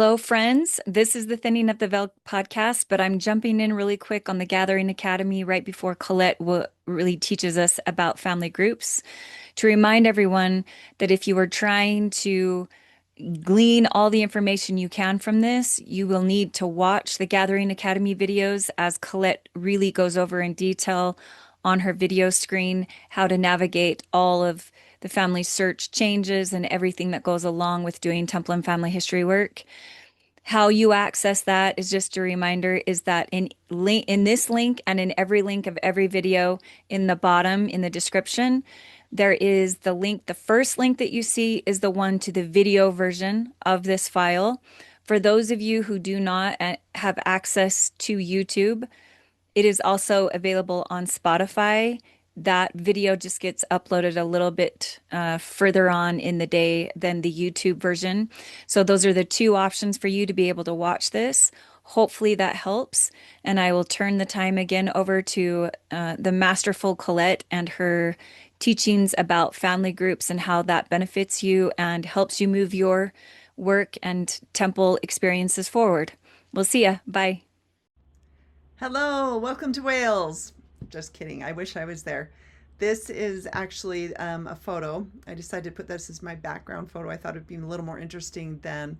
Hello, friends. This is the Thinning of the Veil podcast, but I'm jumping in really quick on the Gathering Academy right before Colette really teaches us about family groups to remind everyone that if you are trying to glean all the information you can from this, you will need to watch the Gathering Academy videos as Colette really goes over in detail on her video screen how to navigate all of the family search changes and everything that goes along with doing temple and family history work. How you access that is just a reminder is that in this link and in every link of every video in the bottom in the description, there is the link. The first link that you see is the one to the video version of this file. For those of you who do not have access to YouTube, it is also available on Spotify. That video just gets uploaded a little bit further on in the day than the YouTube version. So those are the two options for you to be able to watch this. Hopefully that helps. And I will turn the time again over to the masterful Colette and her teachings about family groups and how that benefits you and helps you move your work and temple experiences forward. We'll see ya. Bye. Hello, welcome to Wales. Just kidding. I wish I was there. This is actually a photo. I decided to put this as my background photo. I thought it'd be a little more interesting than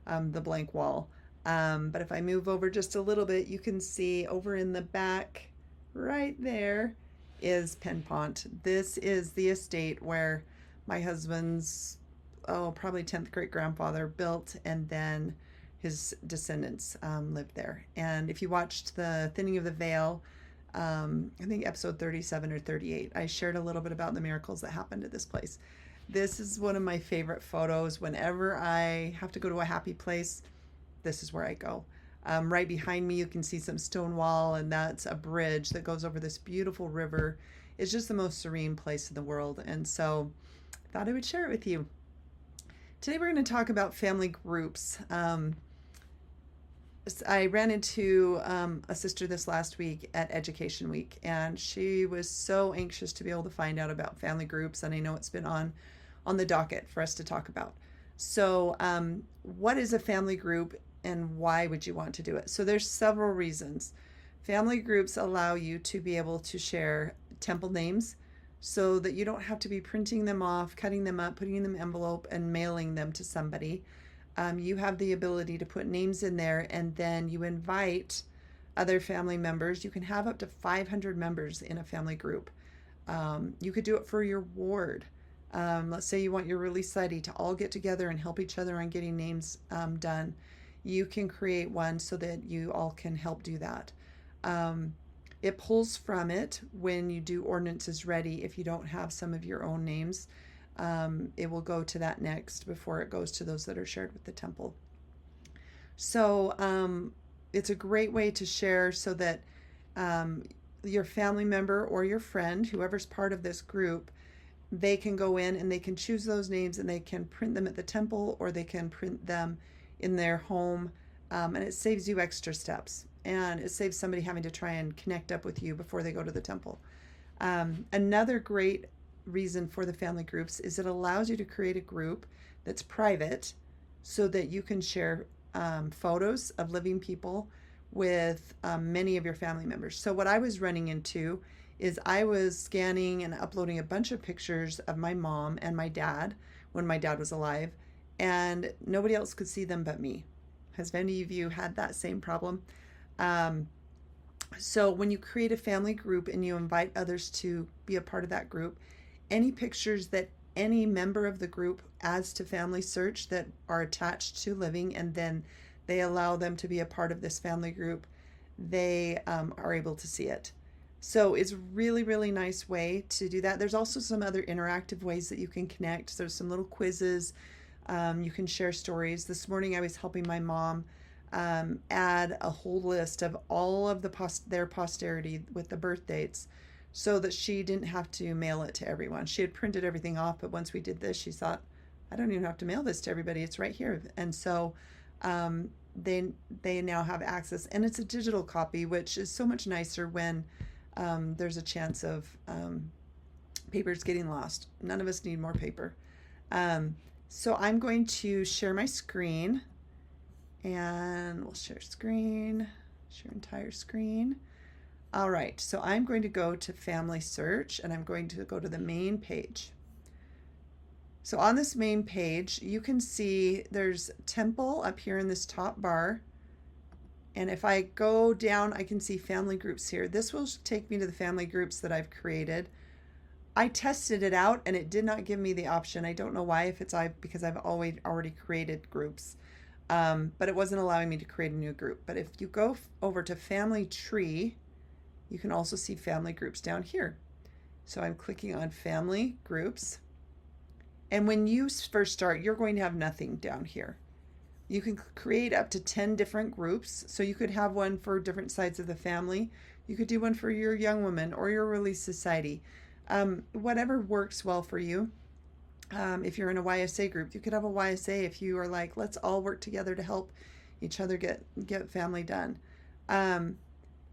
the blank wall. But if I move over just a little bit, you can see over in the back, right there, is Penpont. This is the estate where my husband's, probably 10th great grandfather built, and then his descendants lived there. And if you watched the Thinning of the Veil, I think episode 37 or 38, I shared a little bit about the miracles that happened at this place. This is one of my favorite photos. Whenever I have to go to a happy place, this is where I go. Right behind me, you can see some stone wall, and that's a bridge that goes over this beautiful river. It's just the most serene place in the world. And so I thought I would share it with you. Today we're going to talk about family groups. I ran into a sister this last week at Education Week, and she was so anxious to be able to find out about family groups, and I know it's been on the docket for us to talk about. So what is a family group and why would you want to do it? So there's several reasons. Family groups allow you to be able to share temple names so that you don't have to be printing them off, cutting them up, putting them in an envelope, and mailing them to somebody. You have the ability to put names in there, and then you invite other family members. You can have up to 500 members in a family group. You could do it for your ward. Let's say you want your relief society to all get together and help each other on getting names done. You can create one so that you all can help do that. It pulls from it when you do Ordinances Ready. If you don't have some of your own names, it will go to that next before it goes to those that are shared with the temple. So it's a great way to share so that your family member or your friend, whoever's part of this group, they can go in and they can choose those names, and they can print them at the temple or they can print them in their home. And it saves you extra steps, and it saves somebody having to try and connect up with you before they go to the temple. Another great reason for the family groups is it allows you to create a group that's private so that you can share photos of living people with many of your family members. So what I was running into is I was scanning and uploading a bunch of pictures of my mom and my dad when my dad was alive, and nobody else could see them but me. Has any of you had that same problem? So when you create a family group and you invite others to be a part of that group, any pictures that any member of the group adds to FamilySearch that are attached to living, and then they allow them to be a part of this family group, they are able to see it. So it's really, really nice way to do that. There's also some other interactive ways that you can connect. There's some little quizzes. You can share stories. This morning I was helping my mom add a whole list of all of their posterity with the birth dates, so that she didn't have to mail it to everyone. She had printed everything off, but once we did this, she thought, I don't even have to mail this to everybody. It's right here. And so they now have access, and it's a digital copy, which is so much nicer when there's a chance of papers getting lost. None of us need more paper. So I'm going to share my screen And we'll share screen, share entire screen. All right, so I'm going to go to FamilySearch and I'm going to go to the main page. So on this main page, you can see there's Temple up here in this top bar. And if I go down, I can see family groups here. This will take me to the family groups that I've created. I tested it out and it did not give me the option. I don't know why, if it's because I've already created groups. But it wasn't allowing me to create a new group. But if you go over to Family Tree, you can also see family groups down here. So I'm clicking on Family Groups. And when you first start, you're going to have nothing down here. You can create up to 10 different groups. So you could have one for different sides of the family. You could do one for your young woman or your Relief Society. Whatever works well for you. If you're in a YSA group, you could have a YSA if you are like, let's all work together to help each other get family done.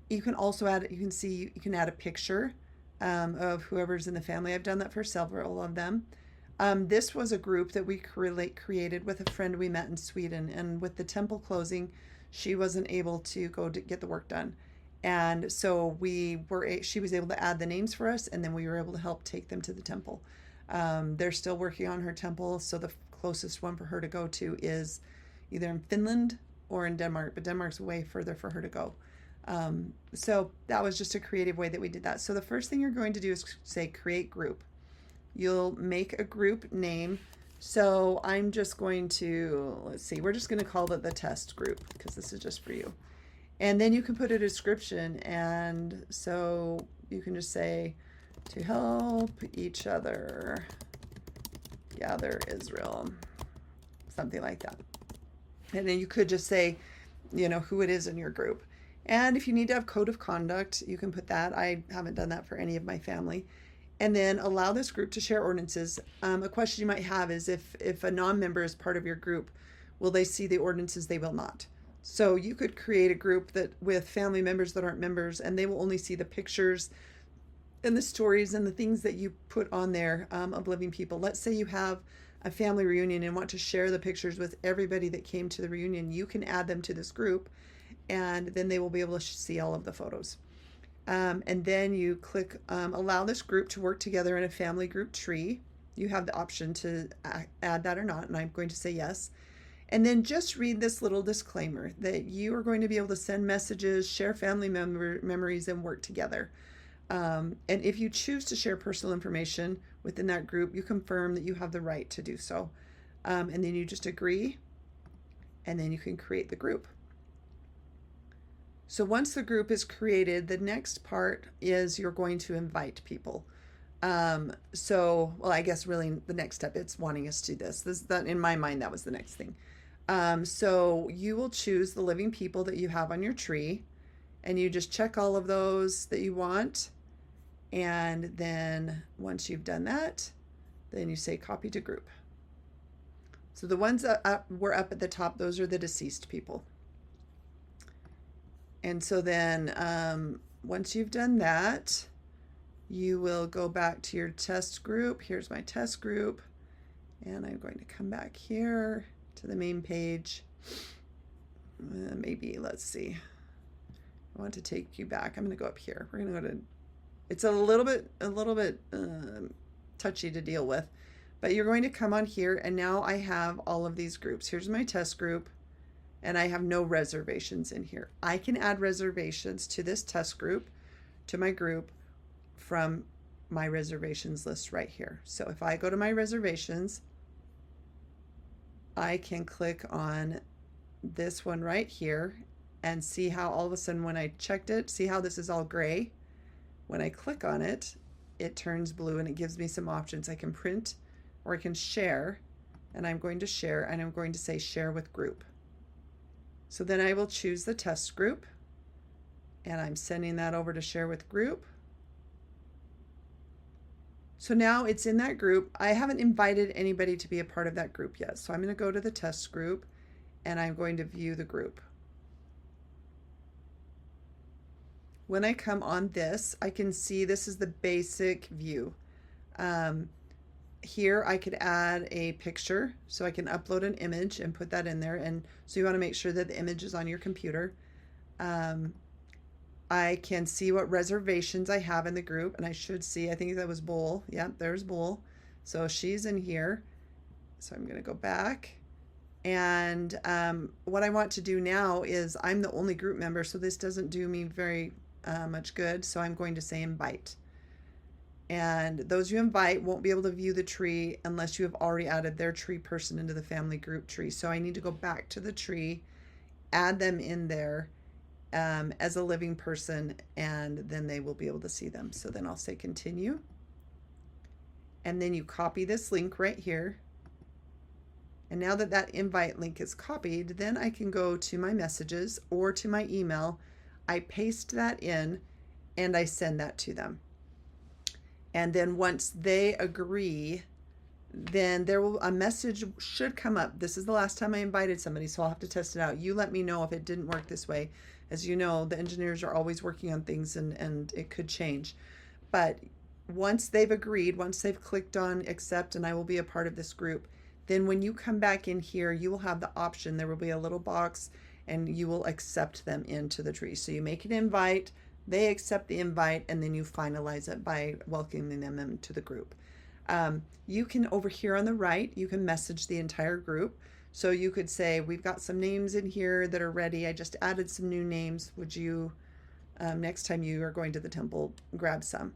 You can also add, you can add a picture of whoever's in the family. I've done that for several of them. This was a group that we created with a friend we met in Sweden, and with the temple closing, she wasn't able to go to get the work done. And so she was able to add the names for us, and then we were able to help take them to the temple. They're still working on her temple, so the closest one for her to go to is either in Finland or in Denmark, but Denmark's way further for her to go. So that was just a creative way that we did that. So the first thing you're going to do is say create group. You'll make a group name. So I'm just going to, let's see, we're just going to call it the test group because this is just for you. And then you can put a description, and so you can just say, to help each other gather Israel, something like that. And then you could just say, who it is in your group. And if you need to have code of conduct, you can put that. I haven't done that for any of my family. And then allow this group to share ordinances. A question you might have is if a non-member is part of your group, will they see the ordinances? They will not. So you could create a group that with family members that aren't members, and they will only see the pictures and the stories and the things that you put on there of living people. Let's say you have a family reunion and want to share the pictures with everybody that came to the reunion. You can add them to this group, and then they will be able to see all of the photos. And then you click allow this group to work together in a family group tree. You have the option to add that or not, and I'm going to say yes. And then just read this little disclaimer that you are going to be able to send messages, share family memories, and work together. And if you choose to share personal information within that group, you confirm that you have the right to do so. And then you just agree, and then you can create the group. So once the group is created, the next part is you're going to invite people. I guess really the next step, it's wanting us to do this. In my mind, that was the next thing. So you will choose the living people that you have on your tree, and you just check all of those that you want. And then once you've done that, then you say copy to group. So the ones that were up at the top, those are the deceased people. And so then once you've done that, you will go back to your test group. Here's my test group. And I'm going to come back here to the main page. Maybe, let's see. I want to take you back. I'm going to go up here. We're going to go to, it's a little bit touchy to deal with, but you're going to come on here, and now I have all of these groups. Here's my test group, and I have no reservations in here. I can add reservations to this test group, to my group, from my reservations list right here. So if I go to my reservations, I can click on this one right here and see how all of a sudden when I checked it, see how this is all gray? When I click on it, it turns blue, and it gives me some options. I can print or I can share, and I'm going to share, and I'm going to say share with group. So then I will choose the test group, and I'm sending that over to share with group. So now it's in that group. I haven't invited anybody to be a part of that group yet. So I'm going to go to the test group, and I'm going to view the group. When I come on this, I can see this is the basic view. here I could add a picture, so I can upload an image and put that in there. And so you want to make sure that the image is on your computer. I can see what reservations I have in the group, and I should see, I think that was Bull. Yep, there's Bull. So she's in here. So I'm going to go back. And what I want to do now is, I'm the only group member, so this doesn't do me very much good. So I'm going to say invite. And those you invite won't be able to view the tree unless you have already added their tree person into the family group tree. So I need to go back to the tree, add them in there as a living person, and then they will be able to see them. So then I'll say continue. And then you copy this link right here. And now that that invite link is copied, then I can go to my messages or to my email. I paste that in and I send that to them. And then once they agree, then a message should come up. This is the last time I invited somebody, so I'll have to test it out. You let me know if it didn't work this way. As you know, the engineers are always working on things, and it could change. But once they've agreed, once they've clicked on accept and I will be a part of this group, then when you come back in here, you will have the option. There will be a little box and you will accept them into the tree. So you make an invite, they accept the invite, and then you finalize it by welcoming them into the group. You can, over here on the right, you can message the entire group. So you could say, we've got some names in here that are ready. I just added some new names. Would you, next time you are going to the temple, grab some.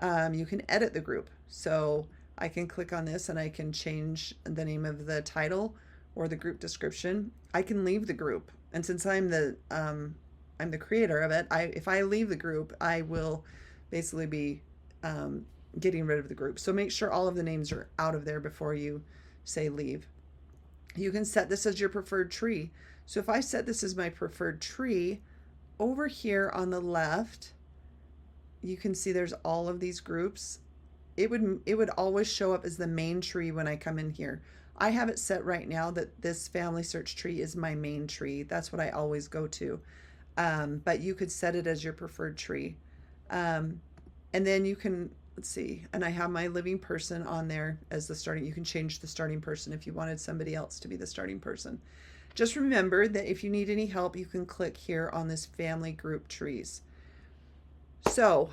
You can edit the group. So I can click on this and I can change the name of the title or the group description. I can leave the group. And since I'm the creator of it, if I leave the group, I will basically be getting rid of the group. So make sure all of the names are out of there before you say leave. You can set this as your preferred tree. So if I set this as my preferred tree, over here on the left, you can see there's all of these groups. It would always show up as the main tree when I come in here. I have it set right now that this FamilySearch tree is my main tree. That's what I always go to. But you could set it as your preferred tree. And then you can, let's see, and I have my living person on there as the starting. You can change the starting person if you wanted somebody else to be the starting person. Just remember that if you need any help, you can click here on this family group trees. So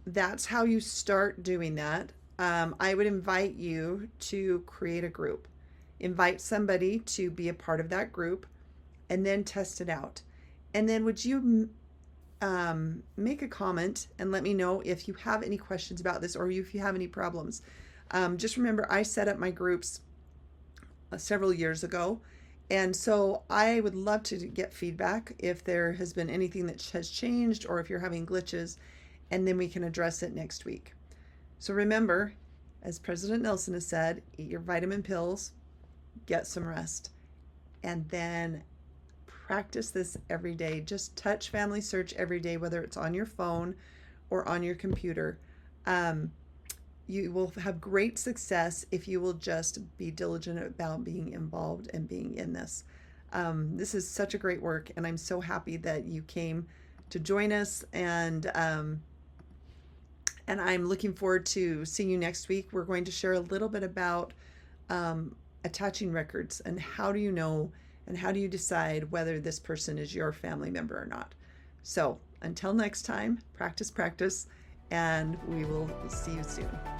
that's how you start doing that. I would invite you to create a group. Invite somebody to be a part of that group and then test it out. And then would you make a comment and let me know if you have any questions about this or if you have any problems. Just remember, I set up my groups several years ago. And so I would love to get feedback if there has been anything that has changed or if you're having glitches, and then we can address it next week. So remember, as President Nelson has said, eat your vitamin pills, get some rest, and then practice this every day. Just touch FamilySearch every day, whether it's on your phone or on your computer. You will have great success if you will just be diligent about being involved and being in this. This is such a great work, and I'm so happy that you came to join us, and I'm looking forward to seeing you next week. We're going to share a little bit about attaching records and how do you know and how do you decide whether this person is your family member or not. So until next time, practice, practice, and we will see you soon.